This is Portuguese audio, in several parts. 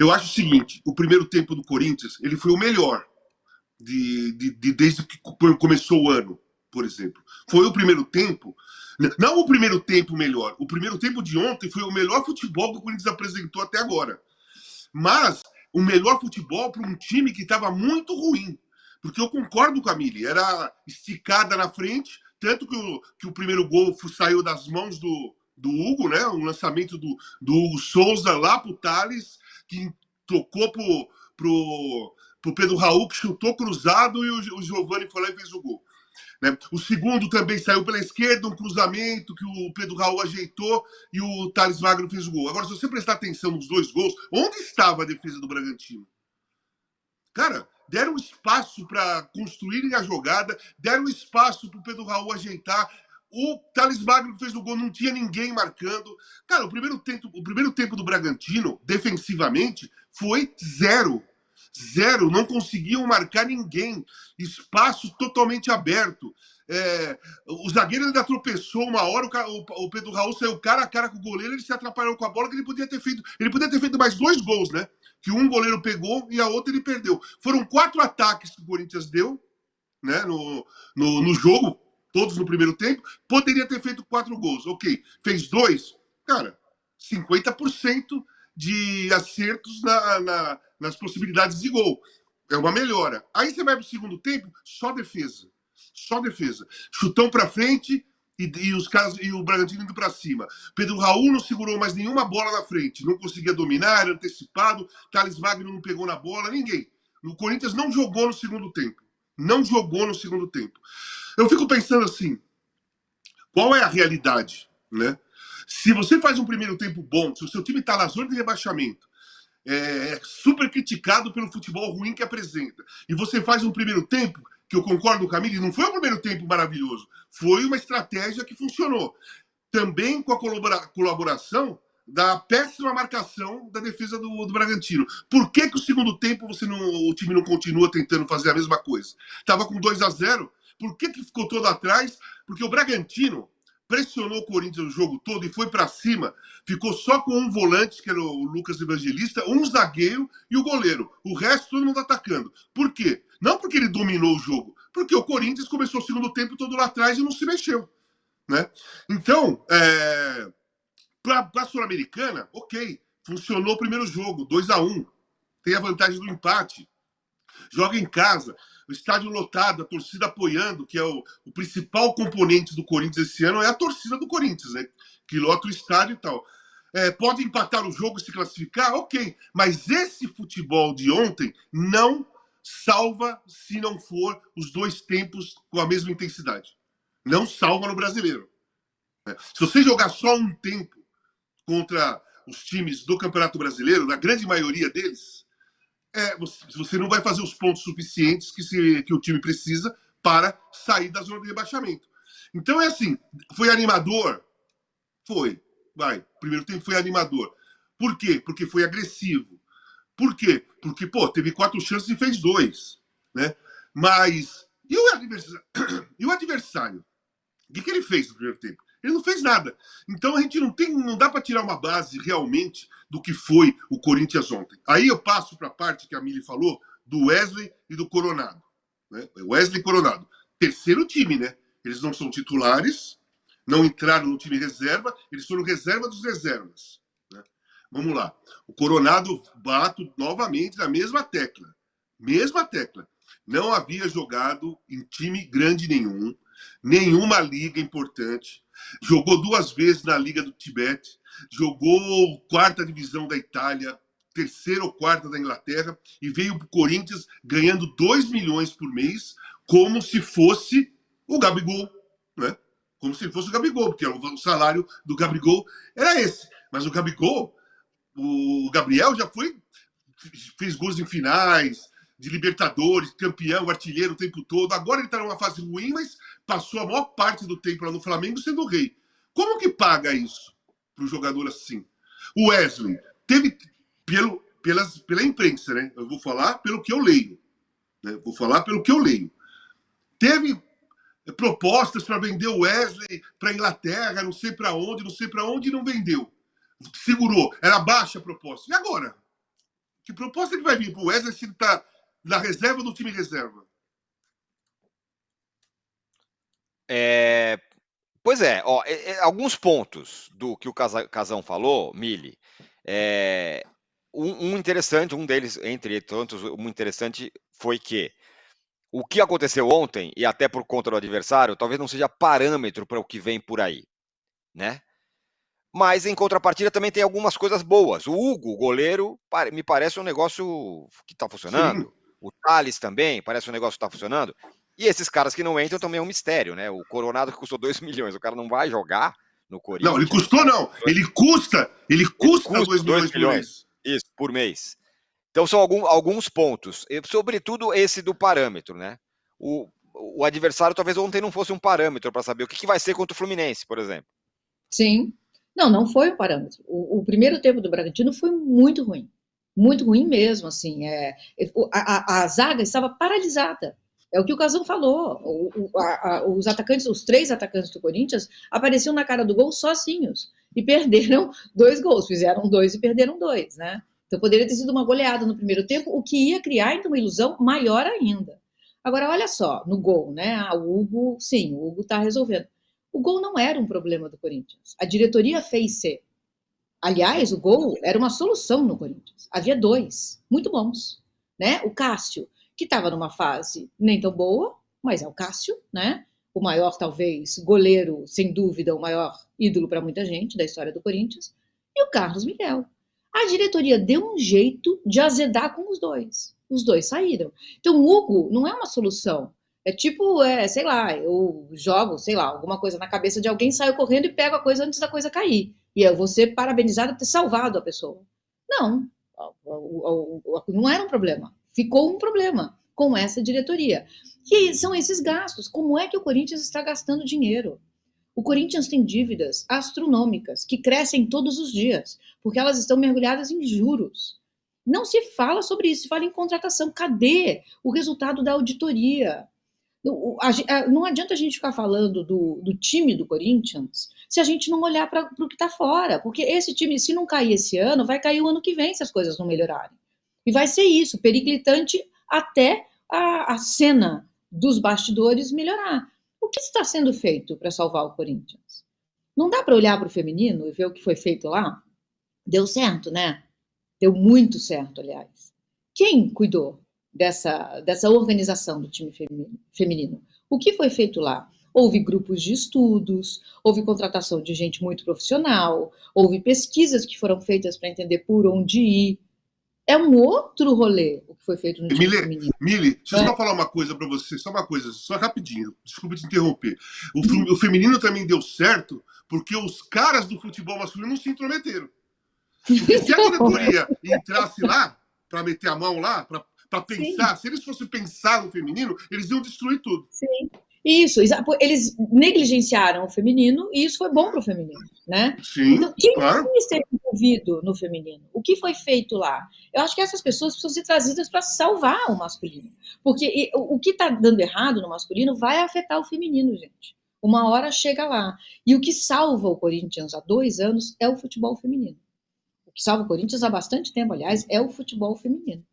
Eu acho o seguinte, o primeiro tempo do Corinthians, ele foi o melhor desde que começou o ano, por exemplo. Foi o primeiro tempo, não o primeiro tempo melhor, o primeiro tempo de ontem foi o melhor futebol que o Corinthians apresentou até agora. Mas o melhor futebol para um time que estava muito ruim. Porque eu concordo com a Mili, era esticada na frente, tanto que o primeiro gol saiu das mãos do Hugo, né? Um lançamento do Hugo Souza lá pro Thales, que tocou pro Pedro Raul, que chutou cruzado, e o Giovani foi lá e fez o gol. Né? O segundo também saiu pela esquerda, um cruzamento que o Pedro Raul ajeitou e o Thales Magno fez o gol. Agora, se você prestar atenção nos dois gols, onde estava a defesa do Bragantino? Cara, deram espaço para construírem a jogada, deram espaço para o Pedro Raul ajeitar. O Thales Magno fez o gol, não tinha ninguém marcando. Cara, o primeiro tempo do Bragantino, defensivamente, foi zero. Zero, não conseguiam marcar ninguém. Espaço totalmente aberto. O zagueiro ainda tropeçou uma hora, o Pedro Raul saiu cara a cara com o goleiro, ele se atrapalhou com a bola, que ele podia ter feito mais 2 gols, né? Que um goleiro pegou e a outra ele perdeu. Foram 4 ataques que o Corinthians deu, né, no jogo, todos no primeiro tempo. Poderia ter feito 4 gols. Ok, fez 2. Cara, 50% de acertos nas possibilidades de gol. É uma melhora. Aí você vai pro segundo tempo, só defesa. Só defesa. Chutão pra frente e o Bragantino indo pra cima. Pedro Raul não segurou mais nenhuma bola na frente. Não conseguia dominar, era antecipado. Thales Magno não pegou na bola, ninguém. O Corinthians não jogou no segundo tempo. Não jogou no segundo tempo. Eu fico pensando assim, qual é a realidade, né? Se você faz um primeiro tempo bom, se o seu time está na zona de rebaixamento, é super criticado pelo futebol ruim que apresenta, e você faz um primeiro tempo, que eu concordo com o Camille, não foi um primeiro tempo maravilhoso, foi uma estratégia que funcionou. Também com a colaboração da péssima marcação da defesa do Bragantino. Por que o segundo tempo o time não continua tentando fazer a mesma coisa? Estava com 2-0, por que ficou todo atrás? Porque o Bragantino pressionou o Corinthians o jogo todo e foi para cima, ficou só com um volante, que era o Lucas Evangelista, um zagueiro e o goleiro. O resto todo mundo atacando. Por quê? Não porque ele dominou o jogo, porque o Corinthians começou o segundo tempo todo lá atrás e não se mexeu. Né? Então, para a Sul-Americana, ok, funcionou o primeiro jogo, 2-1, tem a vantagem do empate, joga em casa, o estádio lotado, a torcida apoiando, que é o principal componente do Corinthians esse ano, é a torcida do Corinthians, né? Que lota o estádio e tal. Pode empatar o jogo e se classificar? Ok, mas esse futebol de ontem não salva se não for os 2 tempos com a mesma intensidade. Não salva no Brasileiro. Se você jogar só um tempo contra os times do Campeonato Brasileiro, na grande maioria deles, você não vai fazer os pontos suficientes que o time precisa para sair da zona de rebaixamento. Então é assim, foi animador? Foi. Primeiro tempo foi animador. Por quê? Porque foi agressivo. Por quê? Porque, teve 4 chances e fez 2. Né? Mas, e o adversário? O que ele fez no primeiro tempo? Ele não fez nada. Então a gente não dá para tirar uma base realmente do que foi o Corinthians ontem. Aí eu passo para a parte que a Mili falou do Wesley e do Coronado. Né? Wesley e Coronado. Terceiro time, né? Eles não são titulares, não entraram no time reserva, eles foram reserva dos reservas. Né? Vamos lá. O Coronado bato novamente na mesma tecla. Mesma tecla. Não havia jogado em time grande nenhuma liga importante. Jogou 2 vezes na Liga do Tibete, jogou 4ª divisão da Itália, 3ª ou 4ª da Inglaterra, e veio para o Corinthians ganhando 2 milhões por mês, como se fosse o Gabigol, né? Como se fosse o Gabigol, porque o salário do Gabigol era esse. Mas o Gabigol, o Gabriel já fez gols em finais, de Libertadores, campeão, artilheiro o tempo todo. Agora ele está numa fase ruim, mas passou a maior parte do tempo lá no Flamengo sendo o rei. Como que paga isso para um jogador assim? O Wesley teve, pela imprensa, né? Eu vou falar pelo que eu leio. Né? Vou falar pelo que eu leio. Teve propostas para vender o Wesley para a Inglaterra, não sei para onde, e não vendeu. Segurou. Era baixa a proposta. E agora? Que proposta que vai vir pro Wesley se ele tá na reserva do time reserva? Pois é, ó, alguns pontos do que o Casão falou, Mili, um interessante, um deles, entre tantos, um interessante foi que o que aconteceu ontem, e até por conta do adversário, talvez não seja parâmetro para o que vem por aí, né? Mas, em contrapartida, também tem algumas coisas boas. O Hugo, o goleiro, me parece um negócio que está funcionando. Sim. O Thales também parece um negócio que está funcionando. E esses caras que não entram também é um mistério, né? O Coronado que custou 2 milhões, o cara não vai jogar no Não, ele Corinthians. custou, não. Ele custa Ele 2 custa 2 milhões por milhões, mês. isso, por mês. Então são alguns pontos. E, sobretudo esse do parâmetro, né? O adversário talvez ontem não fosse um parâmetro para saber o que vai ser contra o Fluminense, por exemplo. Sim. Não, não foi um parâmetro. O primeiro tempo do Bragantino foi muito ruim. Muito ruim mesmo, assim. A zaga estava paralisada. É o que o Casão falou. Os atacantes, os 3 atacantes do Corinthians, apareciam na cara do gol sozinhos. E perderam 2 gols. Fizeram 2 e perderam 2, né? Então poderia ter sido uma goleada no primeiro tempo, o que ia criar então, uma ilusão maior ainda. Agora, olha só, no gol, né? O Hugo, sim, o Hugo está resolvendo. O gol não era um problema do Corinthians. A diretoria fez ser. Aliás, o gol era uma solução no Corinthians. Havia 2, muito bons. Né? O Cássio, que estava numa fase nem tão boa, mas é o Cássio, né? O maior, talvez, goleiro, sem dúvida, o maior ídolo para muita gente da história do Corinthians. E o Carlos Miguel. A diretoria deu um jeito de azedar com os dois. Os dois saíram. Então, o Hugo não é uma solução. É tipo, sei lá, eu jogo, sei lá, alguma coisa na cabeça de alguém, saio correndo e pego a coisa antes da coisa cair. E eu vou ser parabenizado por ter salvado a pessoa. Não, não era um problema. Ficou um problema com essa diretoria. E são esses gastos. Como é que o Corinthians está gastando dinheiro? O Corinthians tem dívidas astronômicas que crescem todos os dias, porque elas estão mergulhadas em juros. Não se fala sobre isso, se fala em contratação. Cadê o resultado da auditoria? Não adianta a gente ficar falando do time do Corinthians se a gente não olhar para o que está fora, porque esse time, se não cair esse ano, vai cair o ano que vem se as coisas não melhorarem. E vai ser isso, periclitante até a cena dos bastidores melhorar. O que está sendo feito para salvar o Corinthians? Não dá para olhar para o feminino e ver o que foi feito lá? Deu certo, né? Deu muito certo, aliás. Quem cuidou dessa organização do time feminino? O que foi feito lá? Houve grupos de estudos, houve contratação de gente muito profissional, houve pesquisas que foram feitas para entender por onde ir. É um outro rolê o que foi feito no time feminino. Mili, deixa eu só falar uma coisa para você, só uma coisa, só rapidinho, desculpa te interromper. O feminino também deu certo porque os caras do futebol masculino não se intrometeram. Porque se a diretoria entrasse lá, para meter a mão lá, para pensar, se eles fossem pensar no feminino, eles iam destruir tudo. Sim. Isso, eles negligenciaram o feminino e isso foi bom para o feminino, né? Sim, então, quem claro. esteve envolvido no feminino? O que foi feito lá? Eu acho que essas pessoas precisam ser trazidas para salvar o masculino, porque o que está dando errado no masculino vai afetar o feminino, gente. Uma hora chega lá. E o que salva o Corinthians há 2 anos é o futebol feminino. O que salva o Corinthians há bastante tempo, aliás, é o futebol feminino.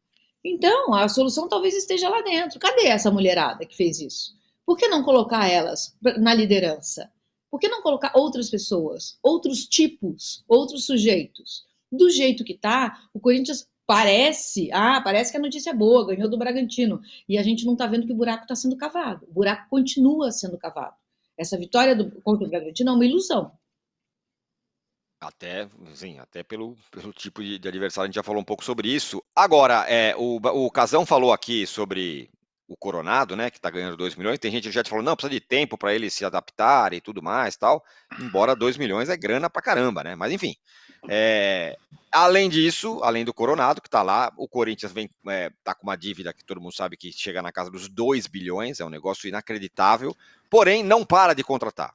Então, a solução talvez esteja lá dentro. Cadê essa mulherada que fez isso? Por que não colocar elas na liderança? Por que não colocar outras pessoas, outros tipos, outros sujeitos? Do jeito que está, o Corinthians parece que a notícia é boa, ganhou do Bragantino. E a gente não está vendo que o buraco está sendo cavado. O buraco continua sendo cavado. Essa vitória contra o Bragantino é uma ilusão. Até, sim, até pelo tipo de adversário, a gente já falou um pouco sobre isso. Agora, o Casão falou aqui sobre o Coronado, né, que tá ganhando 2 milhões. Tem gente que já te falou, não, precisa de tempo para ele se adaptar e tudo mais, tal. Embora 2 milhões é grana pra caramba, né? Mas enfim. Além disso, além do Coronado, que tá lá, o Corinthians tá com uma dívida que todo mundo sabe que chega na casa dos 2 bilhões, é um negócio inacreditável. Porém, não para de contratar.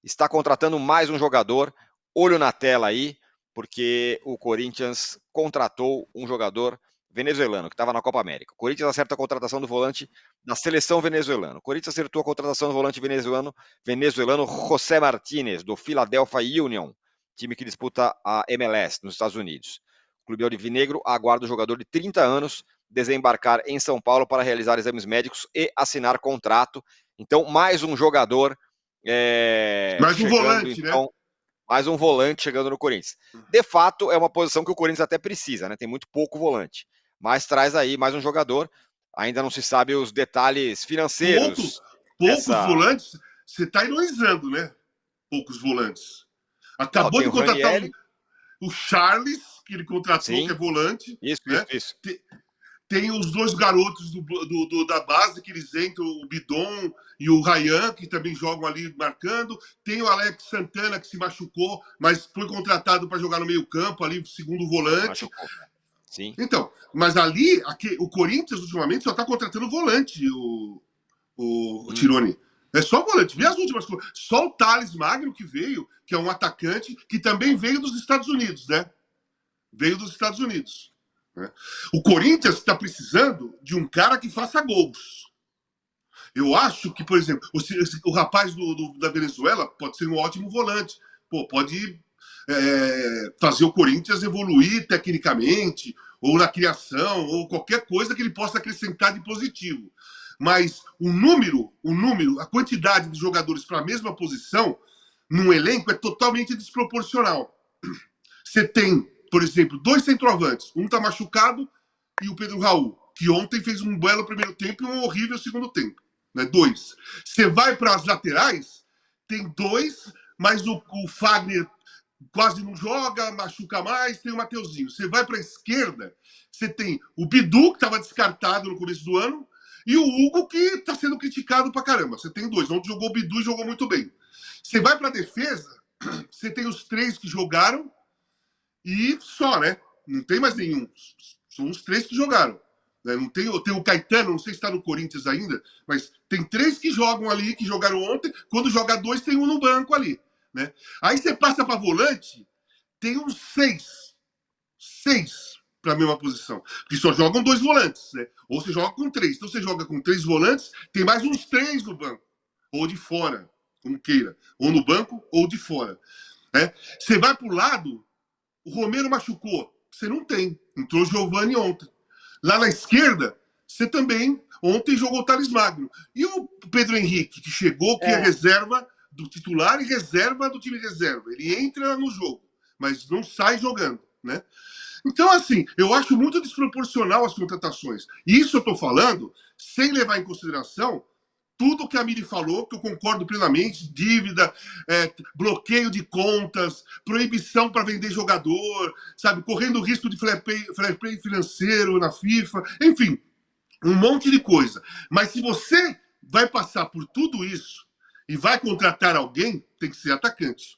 Está contratando mais um jogador. Olho na tela aí, porque o Corinthians contratou um jogador venezuelano, que estava na Copa América. O Corinthians acerta a contratação do volante da seleção venezuelana. O Corinthians acertou a contratação do volante venezuelano José Martínez, do Philadelphia Union, time que disputa a MLS nos Estados Unidos. O clube alvinegro aguarda o jogador de 30 anos desembarcar em São Paulo para realizar exames médicos e assinar contrato. Então, mais um jogador Mais um chegando, volante, então, né? mais um volante chegando no Corinthians. De fato, é uma posição que o Corinthians até precisa, né? Tem muito pouco volante. Mas traz aí mais um jogador. Ainda não se sabe os detalhes financeiros Poucos dessa... volantes, você está ironizando, né? Poucos volantes. Não, Acabou tem de o contratar Ranieri, o Charles, que ele contratou, que é sim, volante, isso. né? Tem os dois garotos da base que eles entram, o Bidon e o Ryan, que também jogam ali marcando. Tem o Alex Santana, que se machucou, mas foi contratado para jogar no meio-campo, ali, segundo volante. Machucou. Sim. Então, mas ali, o Corinthians, ultimamente, só está contratando volante, o Tironi. É só volante. Vê as últimas coisas. Só o Thales Magno que veio, que é um atacante, que também veio dos Estados Unidos, né? Veio dos Estados Unidos. Né? O Corinthians está precisando de um cara que faça gols. Eu acho que, por exemplo, o rapaz da Venezuela pode ser um ótimo volante. Pô, pode fazer o Corinthians evoluir tecnicamente, ou na criação, ou qualquer coisa que ele possa acrescentar de positivo. Mas o número, a quantidade de jogadores para a mesma posição num elenco é totalmente desproporcional. Você tem, por exemplo, dois centroavantes. Um está machucado e o Pedro Raul, que ontem fez um belo primeiro tempo e um horrível segundo tempo. Né? Dois. Você vai para as laterais, tem dois, mas o Fagner quase não joga, machuca mais, tem o Mateuzinho. Você vai para a esquerda, você tem o Bidu, que estava descartado no começo do ano, e o Hugo, que está sendo criticado pra caramba. Você tem dois. Ontem jogou o Bidu e jogou muito bem. Você vai para a defesa, você tem os três que jogaram e só, né? Não tem mais nenhum. São os três que jogaram. Né? Não tem o Caetano, não sei se está no Corinthians ainda, mas tem três que jogam ali, que jogaram ontem. Quando joga dois, tem um no banco ali. Né? Aí você passa para volante, tem uns seis para a mesma posição. Porque só jogam dois volantes, né? Ou você joga com três. Então você joga com três volantes, tem mais uns três no banco. Ou de fora, como queira. Ou no banco, ou de fora. Né? Você vai para o lado, o Romero machucou. Você não tem. Entrou o Giovani ontem. Lá na esquerda, você também ontem jogou o Thales Magno. E o Pedro Henrique, que chegou, que é reserva do titular e reserva do time reserva. Ele entra no jogo, mas não sai jogando, né? Então, assim, eu acho muito desproporcional as contratações. Isso eu estou falando sem levar em consideração tudo que a Miri falou, que eu concordo plenamente, dívida, bloqueio de contas, proibição para vender jogador, sabe, correndo risco de fair play financeiro na FIFA, enfim, um monte de coisa. Mas se você vai passar por tudo isso e vai contratar alguém, tem que ser atacante.